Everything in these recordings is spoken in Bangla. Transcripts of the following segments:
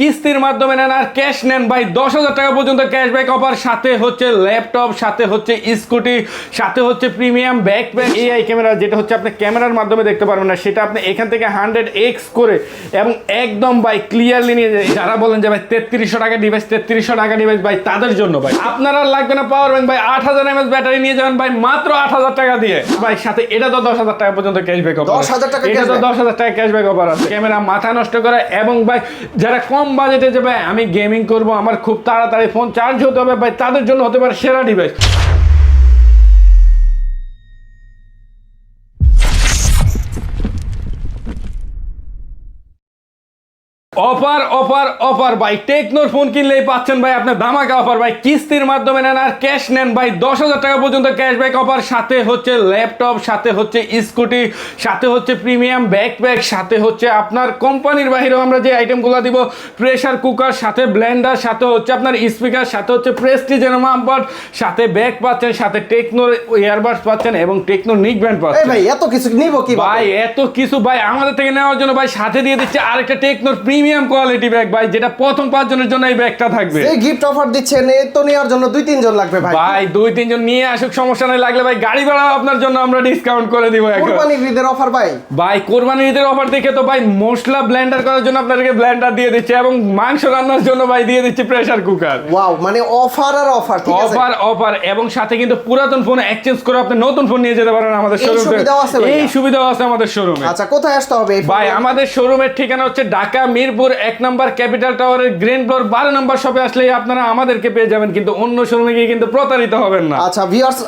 কিস্তির মাধ্যমে নেন আর ক্যাশ নেন ভাই 10,000 টাকা পর্যন্ত ক্যাশব্যাক অফার, সাথে হচ্ছে ল্যাপটপ, সাথে হচ্ছে স্কুটি, সাথে হচ্ছে প্রিমিয়াম ব্যাকপ্যাক, এআই ক্যামেরা, যেটা হচ্ছে আপনি ক্যামেরার মাধ্যমে দেখতে পারবেন না, সেটা আপনি এখান থেকে 100x করে এবং একদম ভাই ক্লিয়ারলি নিয়ে যায়। যারা বলেন যে ভাই 3300 টাকা ডিভাইস, 3300 টাকা ডিভাইস ভাই, তাদের জন্য ভাই আপনারা লাগবে না পাওয়ার ব্যাংক ভাই, 8000 mAh ব্যাটারি নিয়ে যাবেন ভাই মাত্র 8000 টাকা দিয়ে ভাই, সাথে এটা তো 10,000 টাকা পর্যন্ত ক্যাশব্যাক অফার, 10,000 টাকা এটা তো 10,000 টাকা ক্যাশব্যাক অফার আছে। ক্যামেরা মাথা নষ্ট করা এবং ভাই যারা কম বাজেটে যে ভাই আমি গেমিং করব, আমার খুব তাড়াতাড়ি ফোন চার্জ হতে হবে ভাই, তাদের জন্য হতে পারে সেরা ডিভাইস। অফার অফার অফার ভাই, টেকনোর ফোন কিনলেই পাচ্ছেন ভাই আপনার ধামাকা অফার ভাই, কিস্তির মাধ্যমে নেন আর ক্যাশ নেন ভাই 10,000 টাকা পর্যন্ত ক্যাশব্যাক অফার, সাথে হচ্ছে ল্যাপটপ, সাথে হচ্ছে স্কুটি, সাথে হচ্ছে প্রিমিয়াম ব্যাকপ্যাক, সাথে হচ্ছে আপনার কোম্পানির বাইরেও আমরা যে আইটেমগুলো দিব, প্রেসার কুকার, সাথে ব্লেন্ডার, সাথে হচ্ছে আপনার স্পিকার, সাথে হচ্ছে প্রেস্টিজ মামবার্ড, সাথে ব্যাগ পাচ্ছেন, সাথে টেকনোর ইয়ারবাডস পাচ্ছেন এবং টেকনোর নিক ব্যান্ড পাচ্ছেন। ভাই এত কিছু নিব কি ভাই, এত কিছু ভাই আমাদের থেকে নেওয়ার জন্য ভাই সাথে দিয়ে দিচ্ছে আরেকটা টেকনোর প্রিমিয়াম কোয়ালিটি ব্যাগ ভাই, যেটা প্রথম 5 জনের জন্য এই ব্যাগটা থাকবে। এই গিফট অফার দিচ্ছেন, এ তো নেওয়ার জন্য 2-3 জন লাগবে ভাই। ভাই 2-3 জন নিয়ে আসুক, সমস্যা নাই, লাগলে ভাই গাড়ি ভাড়া আপনার জন্য আমরা ডিসকাউন্ট করে দিব। কুরবানির ঈদের অফার ভাই, ভাই কোরবানির ঈদের অফার দেখে তো ভাই মশলা ব্লেন্ডার করার জন্য আপনাদেরকে ব্লেন্ডার দিয়ে দিচ্ছে এবং মাংস রান্নার জন্য ভাই দিয়ে দিচ্ছে প্রেসার কুকার। ওয়াও, মানে অফার আর অফার, ঠিক আছে, অফার অফার, এবং সাথে কিন্তু পুরাতন ফোন এক্সচেঞ্জ করে আপনি নতুন ফোন নিয়ে যেতে পারেন আমাদের শোরুমে। এই সুবিধাও আছে আমাদের শোরুমে। আচ্ছা, কোথায় আসতে হবে ভাই? আমাদের শোরুমের ঠিকানা হচ্ছে ঢাকা মিরপুর 1 নম্বর ক্যাপিটাল টাওয়ারের গ্রিন ফ্লোর 12 নম্বর শপে আসলেই আপনারা আমাদেরকে পেয়ে যাবেন, কিন্তু অন্য শোরুমে গিয়ে কিন্তু প্রতারিত হবেন না। আচ্ছা ভিউয়ার্স,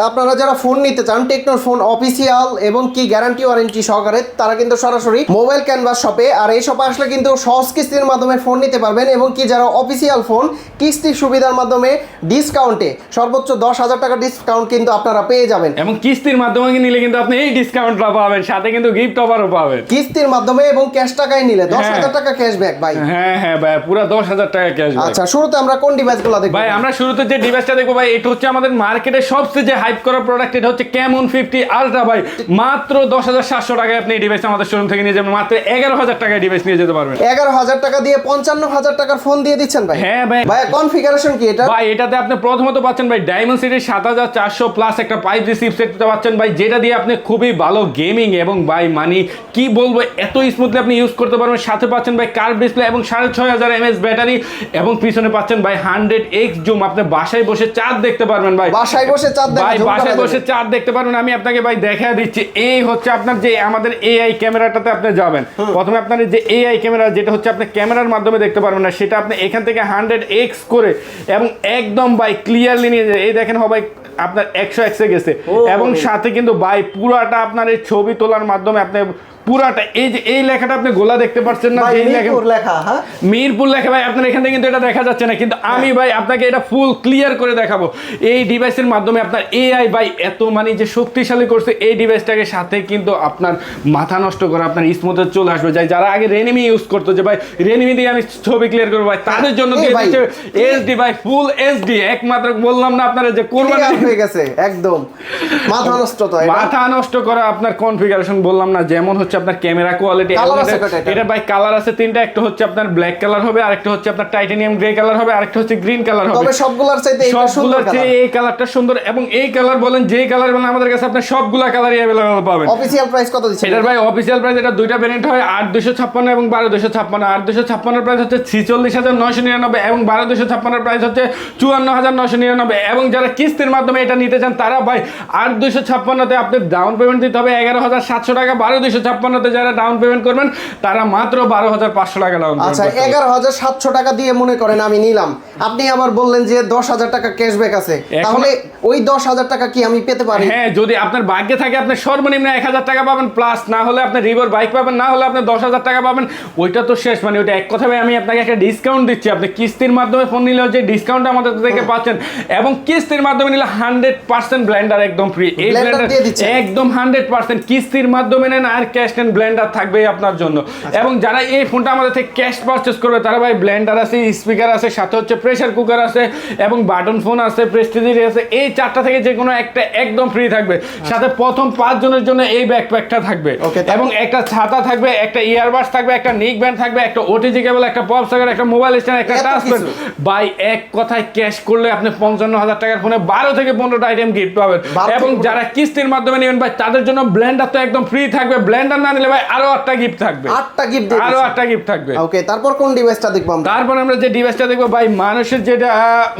আপনারা যারা ফোন নিতে চান টেকনোর ফোন অফিসিয়াল এবং কি গ্যারান্টি ওয়ারেন্টি সহকারে, তারা কিন্তু সরাসরি মোবাইল ক্যানভাস শপে, আর এই শপে আসলে কিন্তু সহজ কিস্তির মাধ্যমে ফোন নিতে পারবেন, এবং কি যারা অফিসিয়াল ফোন কিস্তির সুবিধার মাধ্যমে ডিসকাউন্টে সর্বোচ্চ 10,000 টাকা ডিসকাউন্ট কিন্তু আপনারা পেয়ে যাবেন, এবং কিস্তির মাধ্যমে নিলে কিন্তু আপনি এই ডিসকাউন্টটা পাবেন, সাথে কিন্তু গিফট অফারও পাবেন। কিস্তির মাধ্যমে এবং ক্যাশ টাকায় নিলে 10,000 টাকা ক্যাশব্যাক ভাই। হ্যাঁ হ্যাঁ ভাই, পুরো 10,000 টাকা ক্যাশব্যাক। আচ্ছা, শুরুতে আমরা কোন ডিভাইসগুলো দেখব ভাই? আমরা শুরুতে যে ডিভাইসটা দেখবো ভাই, এটা হচ্ছে আমাদের মার্কেটে সবচেয়ে যে হাইপ করা প্রোডাক্ট, এটা হচ্ছে ক্যামন 50 আলট্রা ভাই, মাত্র 10,700 টাকায় আপনি এই ডিভাইস আমাদের শোরুম থেকে নিয়ে যাবেন, মাত্র 11,000 টাকায় ডিভাইস নিয়ে যেতে পারবেন। 11,000 টাকা দিয়ে 55,000 টাকার ফোন দিয়ে দিচ্ছেন ভাই? হ্যাঁ ভাই। ভাই কনফিগারেশন কি এটা? ভাই এটাতে আপনি প্রথমত পাচ্ছেন ভাই ডায়মন্ড সিরিজ 7400 প্লাস একটা 5G চিপসেট পাচ্ছেন ভাই, যেটা দিয়ে আপনি খুবই ভালো গেমিং এবং ভাই মানে কি বলবো এত স্মুথলি আপনি ইউজ করতে পারবেন। সাথে পাচ্ছেন ভাই কার্ভ ডিসপ্লে এবং 6500 mAh ব্যাটারি, এবং পিছনে পাচ্ছেন ভাই 100x জুম, আপনি বাসায় বসে চাঁদ দেখতে পারবেন ভাই, বাসায় বসে চাঁদ ভাই বাসায় বসে চাঁদ দেখতে পারবেন। আমি আপনাকে ভাই দেখা দিচ্ছি, এই হচ্ছে আপনার যে আমাদের এআই ক্যামেরাটাতে আপনি যাবেন, প্রথমে আপনার যে এআই ক্যামেরা, যেটা হচ্ছে আপনি ক্যামেরার মাধ্যমে দেখতে পারবেন না, সেটা আপনি এখান থেকে 100x করে এবং একদম ভাই ক্লিয়ারলি নিয়ে যায়। এই দেখেন ভাই আপনার 100x এ গেছে, এবং সাথে কিন্তু ভাই পুরাটা আপনার এই ছবি তোলার মাধ্যমে আপনি পুরাটা এই যে এই লেখাটা আপনি গোলা দেখতে পাচ্ছেন না, এই লেখা, হ্যাঁ মিরপুর লেখা ভাই, আপনার এখান থেকে কিন্তু এটা দেখা যাচ্ছে না, কিন্তু আমি ভাই আপনাকে এটা ফুল ক্লিয়ার করে দেখাবো। এই ডিভাইসের মাধ্যমে আপনার এআই ভাই এত মানে যে শক্তিশালী করছে এই ডিভাইসটাকে, সাথে কিন্তু আপনার মাথা নষ্ট করে আপনার স্মুথে চলে আসবে। যারা আগে রেনিমি ইউজ করতো যে ভাই রেনিমি দিয়ে আমি ছবি ক্লিয়ার করবো ভাই, তাদের জন্য দিয়ে দিচ্ছে এইচডি ভাই, ফুল এইচডি। একমাত্র বললাম না আপনারা যে কোরবানি হয়ে গেছে একদম মাথা নষ্ট, তো মাথা নষ্ট করা আপনার কনফিগারেশন বললাম না, যেমন হচ্ছে আপনার ক্যামেরা কোয়ালিটি, এটা ভাই কালার আছে 3টা, একটা হচ্ছে আপনার ব্ল্যাক কালার হবে, আরেকটা হচ্ছে আপনার টাইটানিয়াম গ্রে কালার হবে, আরেকটা হচ্ছে গ্রিন কালার হবে। তবে সবগুলোর চাইতে এইটা সুন্দর কালার, এই কালারটা সুন্দর, এবং এই কালার বলেন যে কালার বলেন আমাদের কাছে আপনি সবগুলা কালারই अवेलेबल পাবেন। অফিশিয়াল প্রাইস কত দিচ্ছেন এটার ভাই? অফিশিয়াল প্রাইস এটা দুইটা ভেরিয়েন্ট হয়, 8256 এবং 12256। 8256 এর প্রাইস হচ্ছে 46,999 এবং 12256 এর প্রাইস হচ্ছে 54,999। এবং যারা কিস্তির মাধ্যমে এটা নিতে চান তারা ভাই 8256 তে আপনি ডাউন পেমেন্ট দিতে হবে 11,700 টাকা, 12256 তে যারা ডাউন পেমেন্ট করবেন তারা মাত্র 12,500 টাকা ডাউন পেমেন্ট। আচ্ছা, 11,700 টাকা দিয়ে মনে করেন আমি নিলাম, আপনি আবার বললেন যে 10,000 টাকা ক্যাশব্যাক আছে, তাহলে ওই 10,000 টাকা কি আমি পেতে পারি? হ্যাঁ, যদি আপনার ভাগ্যে থাকে আপনি সর্বনিম্ন 1,000 টাকা পাবেন, প্লাস না হলে আপনি রিভর বাইক পাবেন, না হলে আপনি 10,000 টাকা পাবেন। ওইটা তো শেষ, মানে ওইটা এক কথা ভাই আমি আপনাকে একটা ডিসকাউন্ট দিচ্ছি। আপনি কিস্তির মাধ্যমে ফোন নিলেও যে ডিসকাউন্ট আমাদের থেকে পাচ্ছেন, এবং কিস্তির মাধ্যমে নিলে 100% ব্লেন্ডার একদম ফ্রি। এই ব্লেন্ডার একদম 100% কিস্তির মাধ্যমে নেন আর ক্যাশ নেন ব্লেন্ডার থাকবেই আপনার জন্য। এবং যারা এই ফোনটা আমাদের থেকে ক্যাশ পারচেস করবে তারা ভাই ব্লেন্ডার আছে, স্পিকার আছে, সাথে হচ্ছে প্রেসার কুকার আছে এবং বাটন ফোন আছে, প্রেস্টিজ আছে, এই চারটা থেকে যে কোনো একটা একদম ফ্রি থাকবে। সাথে প্রথম 5 জনের জন্য এই ব্যাকপ্যাকটা থাকবে এবং একটা ছাতা থাকবে, একটা ইয়ারবাডস থাকবে, একটা নিক ব্যান্ড থাকবে, একটা ওটিজি কেবল, একটা পপ সকেট, একটা মোবাইল স্ট্যান্ড, একটা টাচ প্যাড। ভাই এক কথায় ক্যাশ করলে আপনি 55,000 টাকার ফোনে 12 থেকে 15টা আইটেম গিফট পাবেন। এবং যারা কিস্তির মাধ্যমে নেবেন ভাই তাদের জন্য ব্লেন্ডার তো একদম ফ্রি থাকবে, ব্লেন্ডার না নিলে ভাই আরো 8টা গিফট থাকবে, 8টা গিফট আরো 8টা গিফট থাকবে। ওকে, তারপর কোন ডিভাইসটা দেখবো আমরা? তারপর আমরা যে ডিভাইসটা দেখবো ভাই মানুষের যেটা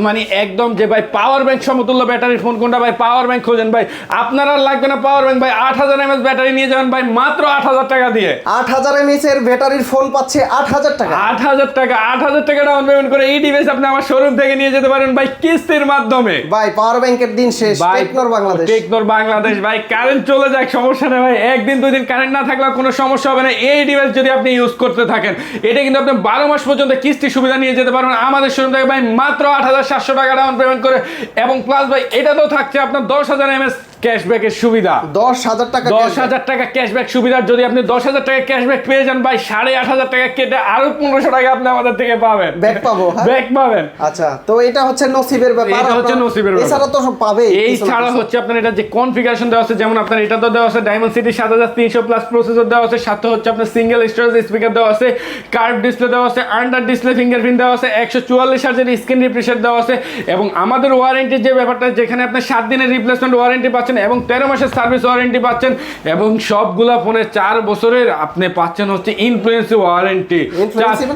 মানে একদম যে ভাই পাওয়ার ব্যাংক সমতুল্য ব্যাটারির ফোন কোনটা ভাই? পাওয়ার ব্যাংক খোঁজেন ভাই, আপনারা লাগবে না পাওয়ার ব্যাংক ভাই, 8000 mAh ব্যাটারি নিয়ে যাবেন ভাই মাত্র 8000 টাকা দিয়ে। 8000 mAh এর ব্যাটারির ফোন পাচ্ছে 8000 টাকা। 8000 টাকা, 8000 টাকা ডাউন পেমেন্ট করে এই ডিভাইস আপনি আমার শোরুম থেকে নিয়ে যেতে পারেন ভাই কিস্তির মাধ্যমে। ভাই পাওয়ার ব্যাংকের দিন শেষ, টেকনোর বাংলাদেশ, টেকনোর বাংলাদেশ ভাই কারেন্ট চলে যাক সমস্যা নেই ভাই, একদিন দুই দিন কারেন্ট না থাকলে কোনো সমস্যা হবে না। এই ডিভাইস যদি আপনি ইউজ করতে থাকেন এটা কিন্তু আপনি 12 মাস পর্যন্ত কিস্তি সুবিধা নিয়ে যেতে পারবেন আমাদের শোরুম থেকে ভাই মাত্র 8700 টাকা ডাউন পেমেন্ট করে। এবং প্লাস ভাই এটা তো থাকছে আপনার 10,000 mAh ক্যাশব্যাকের সুবিধা, 10,000 টাকা 10,000 টাকা ক্যাশব্যাক সুবিধা। যদি আপনি 10,000 টাকা ক্যাশব্যাক পেয়ে যান ভাই 8,500 টাকা কেটে আরো 1500 টাকা আপনি আমাদের থেকে পাবেন, ব্যাক পাবো, ব্যাক পাবেন। আচ্ছা, তো এটা হচ্ছে নসিবের ব্যাপার, এটা হচ্ছে নসিবের ব্যাপার। এছাড়া তো সব পাবে। এই ছাড়া হচ্ছে আপনার এটা যে কনফিগারেশন দেওয়া আছে, যেমন আপনার এটা তো দেওয়া আছে ডায়মন্ড-সিটি 7300 প্লাস প্রসেসর দেওয়া আছে, সাথে হচ্ছে আপনার সিঙ্গেল স্টোরেজ স্পিকার দেওয়া আছে, কার্ভ ডিসপ্লে দেওয়া আছে, আন্ডার ডিসপ্লে ফিঙ্গারপ্রিন্ট দেওয়া আছে, 144 হার্জের স্ক্রিন রিফ্রেশ দেওয়া আছে। এবং আমাদের ওয়ারেন্টির যে ব্যাপারটা, যেখানে আপনি 7 দিনের রিপ্লেসমেন্ট ওয়ারেন্টি পাচ্ছেন এবং 13 মাসের সার্ভিস ওয়ারেন্টি পাচ্ছেন এবং সবগুলা ফোনে 4 বছরের আপনি পাচ্ছেন হচ্ছে ইনফ্লুয়েন্সি ওয়ারেন্টি।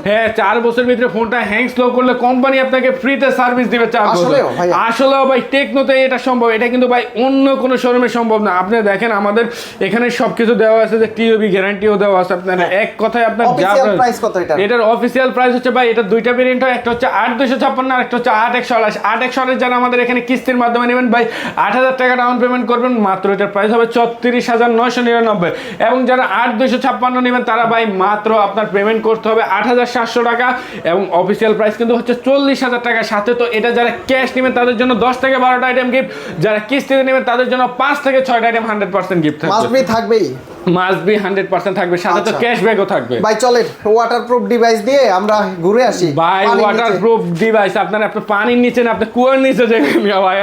হ্যাঁ, 4 বছরের ভিতরে ফোনটা হ্যাং স্লো করলে কোম্পানি আপনাকে ফ্রিতে সার্ভিস দিবে 4 বছর। আসলেও ভাই টেকনোতে এটা সম্ভব, এটা কিন্তু ভাই অন্য কোনো শোরুমে সম্ভব না। আপনি দেখেন আমাদের এখানে সবকিছু দেওয়া আছে, যে টিওবি গ্যারান্টিও দেওয়া আছে আপনার। এক কথায় আপনার এটার অফিসিয়াল প্রাইস হচ্ছে ভাই, এটা দুইটা ভেরিয়েন্ট হয়, একটা হচ্ছে 8256 আর একটা হচ্ছে 8128। 8128 যারা আমাদের এখানে কিস্তির মাধ্যমে নেবেন ভাই 8000 টাকা ডাউন পেমেন্ট করবেন মাত্র, এটার প্রাইস হবে 34,999। এবং যারা 8256 নেবেন তারা ভাই মাত্র আপনার পেমেন্ট করতে হবে 8,700 টাকা এবং অফিসিয়াল প্রাইস কিন্তু হচ্ছে 40,000 টাকা। সাথে তো এটা যারা ক্যাশ নেবেন তাদের জন্য 10 থেকে 12টা আইটেম গিফট, যারা কিস্তিতে নেবেন তাদের জন্য 5 থেকে 6টা আইটেম 100% গিফট থাকবেই, মাস্ট বি 100% থাকবে, সাথে তো ক্যাশব্যাকও থাকবে। ভাই চলেন ওয়াটারপ্রুফ ডিভাইস দিয়ে আমরা ঘুরে আসি। ভাই ওয়াটারপ্রুফ ডিভাইস আপনার পানির নিচে না, আপনি কুয়ার নিচে যাবেন ভাই,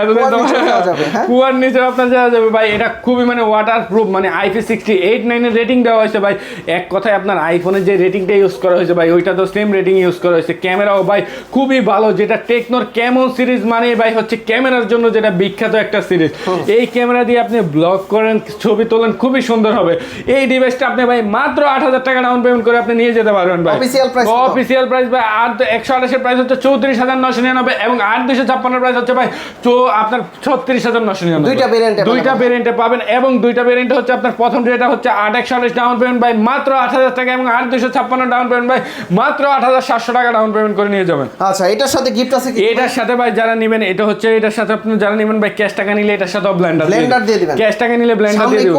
কুয়ার নিচে আপনার যাওয়া যাবে ভাই। এটা খুবই মানে ওয়াটারপ্রুফ, মানে IP68 এর রেটিং দেওয়া হয়েছে ভাই। এক কথায় আপনার আইফোনের যে রেটিংটা ইউজ করা হয়েছে ভাই ওইটা তো সেম রেটিং ইউজ করা হয়েছে। ক্যামেরাও ভাই খুবই ভালো, যেটা টেকনোর ক্যামন সিরিজ মানে ভাই হচ্ছে ক্যামেরার জন্য যেটা বিখ্যাত একটা সিরিজ। এই ক্যামেরা দিয়ে আপনি ব্লগ করেন, ছবি তোলেন, খুবই সুন্দর হবে। এই ডিভাইসটা আপনি ভাই মাত্র 8000 টাকা ডাউন পেমেন্ট করে আপনি নিয়ে যেতে পারবেন ভাই। অফিসিয়াল প্রাইস ভাই 128 এর প্রাইস হচ্ছে 34,999 এবং 8256 এর প্রাইস হচ্ছে ভাই আপনার 36,999। দুইটা ভেরিয়েন্টে পাবেন এবং দুইটা ভেরিয়েন্ট হচ্ছে আপনার প্রথম যেটা হচ্ছে 841 ডাউন পেমেন্ট ভাই মাত্র 8000 টাকা এবং 8256 ডাউন পেমেন্ট ভাই মাত্র 8700 টাকা ডাউন পেমেন্ট করে নিয়ে যাবেন। আচ্ছা, এটার সাথে গিফট আছে কি? এটার সাথে ভাই যারা নেবেন এটা হচ্ছে এটার সাথে আপনি যারা নেবেন ভাই ক্যাশ টাকা নিলে এটার সাথে ব্লেন্ডার দিয়ে দিবেন, ক্যাশ টাকা নিলে ব্লেন্ডার দিয়ে দিবেন,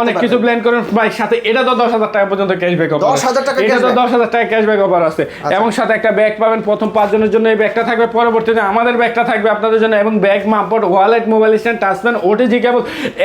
অনেক কিছু ব্লেন্ড করেন ভাই। সাথে এটা তো 10,000 টাকা পর্যন্ত ক্যাশব্যাক অফার, 10,000 টাকা, এটা তো 10,000 টাকা ক্যাশব্যাক অফার আছে। এবং সাথে একটা ব্যাগ পাবেন, প্রথম 5 জনের জন্য এই ব্যাগটা থাকবে, পরবর্তীতে আমাদের ব্যাগটা থাকবে আপনাদের জন্য। এবং ব্যাগ, মাপট, wallet, mobile stand, touch pen, OTG cable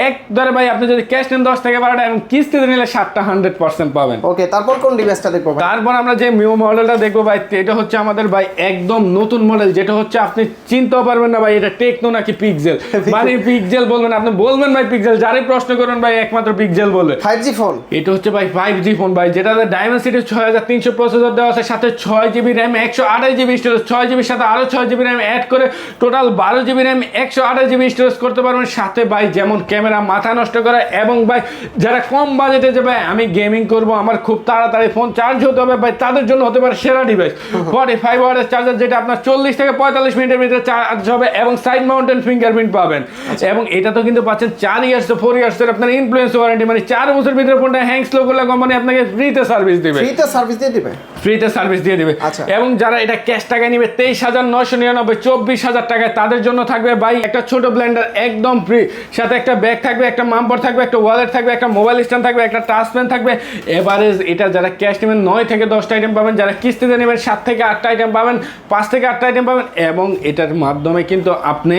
এক ধরে ভাই আপনি যদি ক্যাশ নেন 10 থেকে 12টা এবং কিস্তিতে নিলে 7টা 100% পাবেন। ওকে, তারপর কোন ডিভাইসটা দেখবো? তারপর আমরা যে নিউ মডেলটা দেখবো ভাই, এটা হচ্ছে আমাদের ভাই একদম নতুন মডেল, যেটা হচ্ছে আপনি চিনতেও পারবেন না ভাই এটা টেকনো নাকি পিক্সেল। মানে পিক্সেল বলবেন, আপনি বলবেন ভাই পিক্সেল, যারাই প্রশ্ন করেন ভাই একমাত্র পিক্সেল বলবে। 5G ফোন, এটা হচ্ছে ভাই 5G ফোন ভাই, যেটাতে ডায়মন্ড-সিটি 6300 প্রসেসর দেওয়া আছে, সাথে 6GB RAM, 128GB storage, 6GB সাথে আরো 6GB র্যাম অ্যাড করে total 12GB RAM, 128GB storage করতে পারবেন। সাথে ভাই যেমন ক্যামেরা মাথা নষ্ট করে, এবং ভাই যারা কম বাজেটে যে ভাই আমি গেমিং করব, আমার খুব তাড়াতাড়ি ফোন চার্জ হতে হবে ভাই, তাদের জন্য হতে পারে সেরা ডিভাইস 45 ওয়াটের চার্জার, যেটা আপনার 40 থেকে 45 মিনিটের ভিতরে চার্জ হবে এবং সাইড মাউন্টেন ফিঙ্গারপ্রিন্ট পাবেন। এবং এটা তো কিন্তু পাচ্ছেন 4 ইয়ার্স 4 ইয়ার্সের আপনার ইনফ্লুয়েন্স ওয়ারেন্টি, মানে 4 বছর ভিতরে ফোনটা হ্যাং স্লো করলে কোম্পানি আপনাকে ফ্রিতে সার্ভিস দিবে, ফ্রিতে সার্ভিস দিয়ে দিবে। এবং যারা এটা ক্যাশ টাকায় নিবে 23,999 24,000 টাকায়, তাদের জন্য থাকবে ভাই একটা ছোট ব্লেন্ডার একদম ফ্রি, সাথে একটা ব্যাগ থাকবে, একটা মাম্পার থাকবে, একটা ওয়ালেট থাকবে, একটা মোবাইল স্ট্যান্ড থাকবে, একটা টাচ পেন থাকবে। এভারেজ এটা যারা ক্যাশ নেবেন 9 থেকে 10টা আইটেম পাবেন, যারা কিস্তিতে নেবেন 7 থেকে 8টা আইটেম পাবেন, 5 থেকে 8টা আইটেম পাবেন। এবং এটার মাধ্যমে কিন্তু আপনি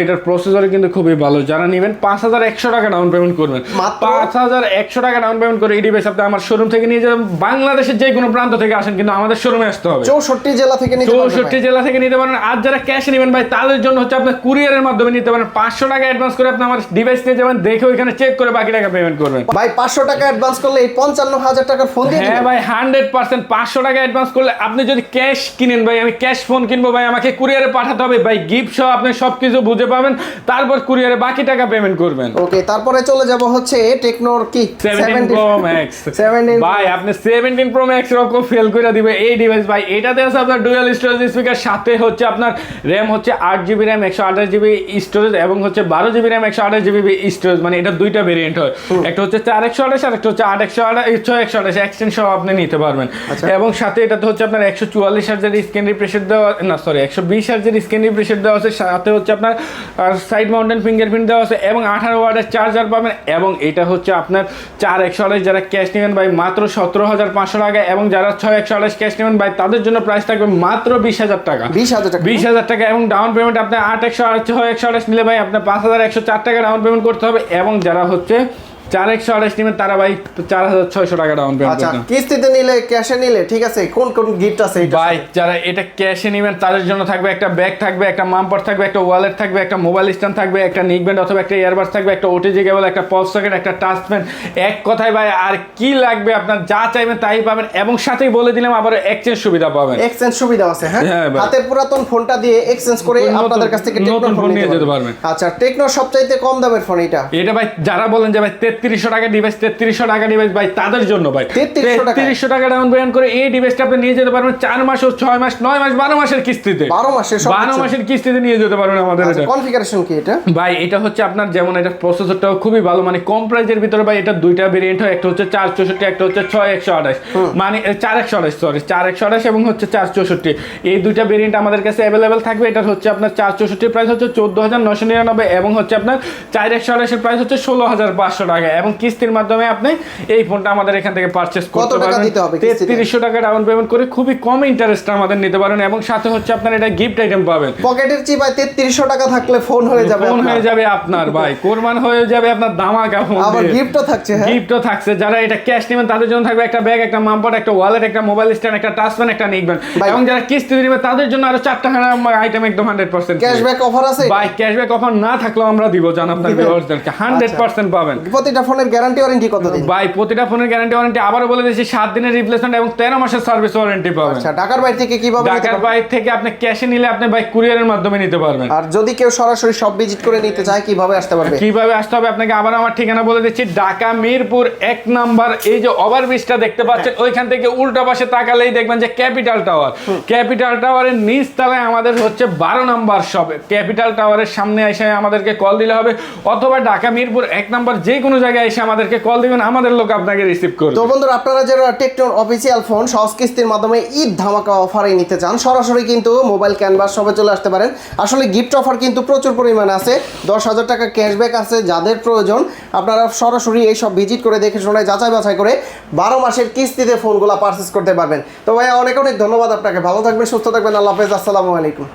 এটার প্রসেসরে কিন্তু খুবই ভালো, যারা নেবেন 5,100 টাকা ডাউন পেমেন্ট করবেন, মাত্র 5100 টাকা ডাউন পেমেন্ট করে এই ডিভাইস আপনি আমার শোরুম থেকে নিয়ে যাবেন। বাংলাদেশের যে কোনো প্রান্ত থেকে আসেন, কিন্তু আমাদের শোরুমে আসতে হবে। 64 জেলা থেকে নিতে পারবেন 64 জেলা থেকে নিতে পারেন। আর যারা ক্যাশে নেবেন ভাই, তাদের জন্য হচ্ছে আপনার কুরিয়ারের মাধ্যমে নিতে পারেন। 500 টাকা অ্যাডভান্স করে আপনি আমার ডিভাইস নিয়ে যাবেন, দেখে ওইখানে চেক করে বাকি টাকা পেমেন্ট করবেন। ভাই। 500 টাকা অ্যাডভান্স করলে এই 55,000 টাকার ফোন দিয়ে হ্যাঁ দিবেন? ভাই 100%। 500 টাকা অ্যাডভান্স করলে আপনি যদি ক্যাশ কিনেন ভাই, আমি ক্যাশ ফোন কিনবো ভাই, আমাকে কুরিয়ারে পাঠাতে হবে ভাই, গিফট সহ আপনি সবকিছু বুঝে পাবেন, তারপর কুরিয়ারে বাকি টাকা পেমেন্ট করবেন। ওকে, তারপরে চলে যাব হচ্ছে টেকনোর কি 17 Pro Max 17 ভাই, আপনি 17 Pro Max রকম ফেল করে দিবে এই ডিভাইস ভাই। এটাতে আছে আপনার ডুয়াল স্টোরেজ স্পিকার, সাথে হচ্ছে আপনার র‍্যাম হচ্ছে 8GB র‍্যাম 128GB স্টোরেজ, এবং হচ্ছে 12GB র‍্যাম 128GB স্টোরেজ। মানে এটা দুইটা ভেরিয়েন্ট হয়, একটা হচ্ছে 4x128 আর একটা হচ্ছে 6x128 এক্সটেনশন সহ আপনি নিতে পারবেন। এবং সাথে এটাতে হচ্ছে আপনার 144 হার্জের স্ক্রিন রিফ্রেশ দেওয়া, না সরি 120 হার্জের স্ক্রিন রিফ্রেশ দেওয়া আছে, সাথে হচ্ছে আপনার সাইড মাউন্টেন ফিঙ্গারপ্রিন্ট দেওয়া আছে, এবং 18 ওয়াটের চার্জার পাবেন। এবং এটা হচ্ছে আপনার 4x128 যারা ক্যাশ নেবেন ভাই মাত্র 17,500 টাকা, এবং যারা 6x128 ক্যাশ নেবেন ভাই তাদের জন্য প্রাইস থাকবে মাত্র 20,000 টাকা। 20,000 টাকা। এবং ডাউন পেমেন্ট আপনি 6x128 নিলে ভাই আপনার 5,104 টাকা ডাউন পেমেন্ট করতে হবে। এবং যারা হচ্ছে 4x128 নেবেন তারা ভাই 4,600 টাকা ডাউন পেমেন্ট করতে হবে। কিস্তিতে নিলে, ক্যাশে নিলে, ঠিক আছে, কোন কোন গিফট আছে এটা? ভাই যারা এটা ক্যাশে নেবেন তাদের জন্য থাকবে একটা ব্যাগ থাকবে, একটা মামপার থাকবে, একটা ওয়ালেট থাকবে, একটা মোবাইল স্ট্যান্ড থাকবে, একটা নিকব্যান্ড অথবা একটা ইয়ারবাডস থাকবে, একটা ওটিজি কেবল, একটা পপ সকেট, একটা টাচ পেন। এক কথায় ভাই আর কি লাগবে, আপনার যা চাইবেন তাই পাবেন। এবং সাথেই বলে দিলাম আবার এক্সচেঞ্জ সুবিধা পাবেন। এক্সচেঞ্জ সুবিধা আছে। হ্যাঁ, হাতের পুরাতন ফোনটা দিয়ে এক্সচেঞ্জ করে আপনাদের কাছ থেকে নতুন ফোন নিয়ে যেতে পারবেন। আচ্ছা, টেকনোর সবচাইতে কম দামের ফোন এটা ভাই যারা বলেন যে ভাই 3300 টাকা ডিভাইস, 3300 টাকা ডিভাইস ভাই, তাদের জন্য ভাই 3300 টাকা ডাউন পেমেন্ট করে এই ডিভাইসটা আপনি নিয়ে যেতে পারবেন 4 মাস, 6 মাস, 9 মাস, 12 মাসের কিস্তিতে। 12 মাসের কিস্তিতে নিয়ে যেতে পারবেন আমাদের। এটা কনফিগারেশন কি এটা ভাই? এটা হচ্ছে আপনার যেমন এটা প্রসেসরটাও খুবই ভালো, মানে কম প্রাইসের ভিতরে ভাই এটা দুইটা ভেরিয়েন্ট হয়, একটা হচ্ছে 464, একটা হচ্ছে 6x128, মানে 4x128 সরি 4x128 এবং হচ্ছে 464। এই দুইটা ভেরিয়েন্ট আমাদের কাছে অ্যাভেলেবেল থাকবে। এটা হচ্ছে আপনার 464 প্রাইস হচ্ছে 14,999, এবং হচ্ছে আপনার 4x128 এর প্রাইস হচ্ছে 16,500 টাকা। এবং কিস্তির মাধ্যমে আপনি এই ফোনটা আমাদের এখান থেকে পারচেজ করতে পারবেন। 3300 টাকা ডাউন পেমেন্ট করে খুবই কম ইন্টারেস্ট আমাদের নিতে পারেন। এবং সাথে হচ্ছে আপনার এটা গিফট আইটেম পাবেন। পকেটের চিপ ভাই 3300 টাকা থাকলে ফোন হয়ে যাবে, ফোন হয়ে যাবে আপনার ভাই, কোরবান হয়ে যাবে আপনার ধামাকা ফোন। আবার গিফটও থাকছে। হ্যাঁ, গিফটও থাকছে। যারা এটা ক্যাশ নেবেন তাদের জন্য থাকবে একটা ব্যাগ, একটা মামপট, একটা ওয়ালেট, একটা মোবাইল স্ট্যান্ড, একটা টাচ পেন, একটা নিকব্যান্ড। এবং যারা কিস্তি নেবে তাদের জন্য আরো 4টা আইটেম একদম 100% ক্যাশব্যাক অফার আছে ভাই। ক্যাশব্যাক অফার না থাকলেও আমরা দিব, জান আপনার ভিউয়ারদেরকে 100% পাবেন। প্রতিটা ফোনের গ্যারান্টি ওয়ারেন্টি কতদিন ভাই? প্রতিটা ফোনের গ্যারান্টি ওয়ারেন্টি আবারও বলে দিয়েছি 7 দিনের রিপ্লেসমেন্ট এবং 13 মাসের সার্ভিস ওয়ারেন্টি পাবেন। আচ্ছা, ঢাকার বাইরে থেকে কিভাবে নিতে ঢাকার পারবেন? বাইরে থেকে আপনি ক্যাশে নিলে আপনি ভাই কুরিয়ারের মাধ্যমে নিতে পারবেন। আর যদি কেউ সরাসরি সব ভিজিট করে নিতে চায় কিভাবে আসতে পারবে? কিভাবে আসতে হবে আপনাকে আবার আমার ঠিকানা বলে দিচ্ছি। ঢাকা মিরপুর 1 নাম্বার, এই যে ওভারব্রিজটা দেখতে পাচ্ছেন ওইখান থেকে উল্টা পাশে তাকালেই দেখবেন যে ক্যাপিটাল টাওয়ার। ক্যাপিটাল টাওয়ারের নিচ তলায় আমাদের হচ্ছে 12 নাম্বার শপ। ক্যাপিটাল টাওয়ারের সামনে এসে আমাদেরকে কল দিলে হবে, অথবা ঢাকা মিরপুর 1 নাম্বার যে কোনো জায়গায় এসে আমাদেরকে কল দিবেন, আমাদের লোক আপনাকে রিসিভ করবে। তো বন্ধুরা, আপনারা যারা টেকনোর অফিসিয়াল ফোন সহজ কিস্তির মাধ্যমে ঈদ ধামাকা অফারে নিতে চান, সরাসরি কিন্তু মোবাইল ক্যানভাস শপে চলে আসতে পারেন। আসলে গিফট অফার কিন্তু প্রচুর পরিমাণে আছে, 10,000 টাকা ক্যাশব্যাক আছে। যাদের প্রয়োজন আপনারা সরাসরি এই সব ভিজিট করে দেখে শুনে যাচাই বাছাই করে 12 মাসের কিস্তিতে ফোনগুলো পারচেস করতে পারবেন। তো ভাই অনেক অনেক ধন্যবাদ আপনাকে। ভালো থাকবেন, সুস্থ থাকবেন। আল্লাহ হাফেজ, আসসালামু আলাইকুম।